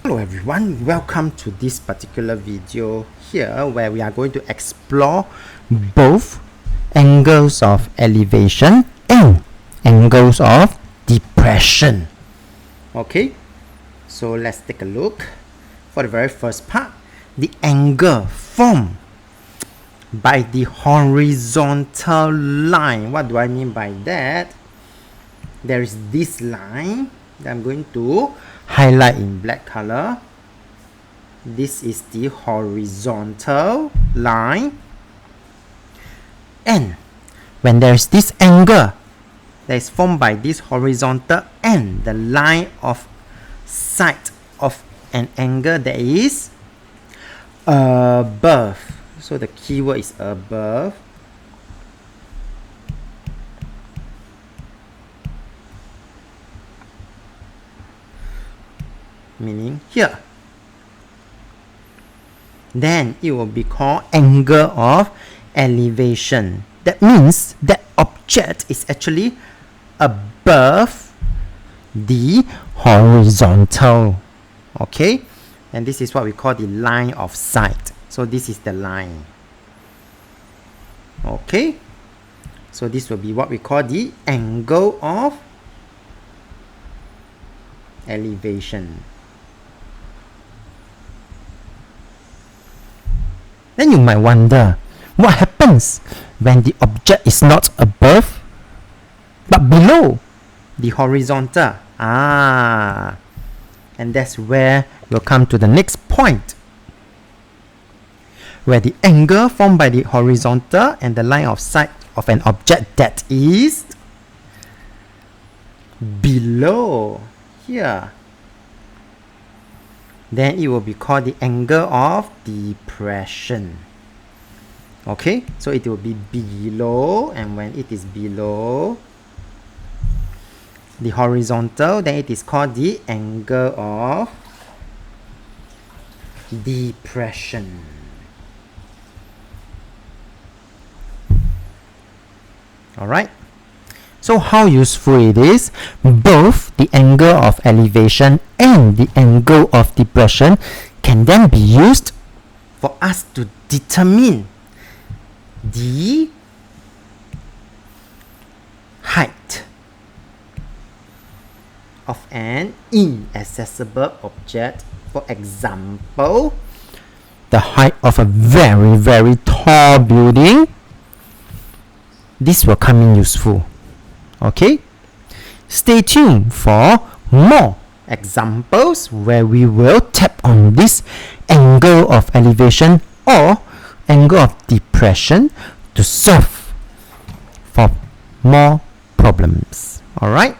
Hello everyone, welcome to this particular video here where we are going to explore both angles of elevation and angles of depression. Okay, so let's take a look. For the very first part, the angle formed by the horizontal line. What do I mean by that? There is this line that I'm going to highlight in black color. This is the horizontal line, and when there is this angle that is formed by this horizontal and the line of sight of an angle that is above, so the keyword is above, meaning here, then it will be called angle of elevation. That means that object is actually above the horizontal. Okay, and this is what we call the line of sight. So this is the line. Okay, so this will be what we call the angle of elevation. Then you might wonder, what happens when the object is not above but below the horizontal? And that's where we'll come to the next point, where the angle formed by the horizontal and the line of sight of an object that is below here, then it will be called the angle of depression. Okay, so it will be below, and when it is below the horizontal, then it is called the angle of depression. Alright, so how useful it is? Both the angle of elevation and the angle of depression can then be used for us to determine the height of an inaccessible object. For example, the height of a very, very tall building. This will come in useful. Okay, stay tuned for more examples where we will tap on this angle of elevation or angle of depression to solve for more problems. Alright.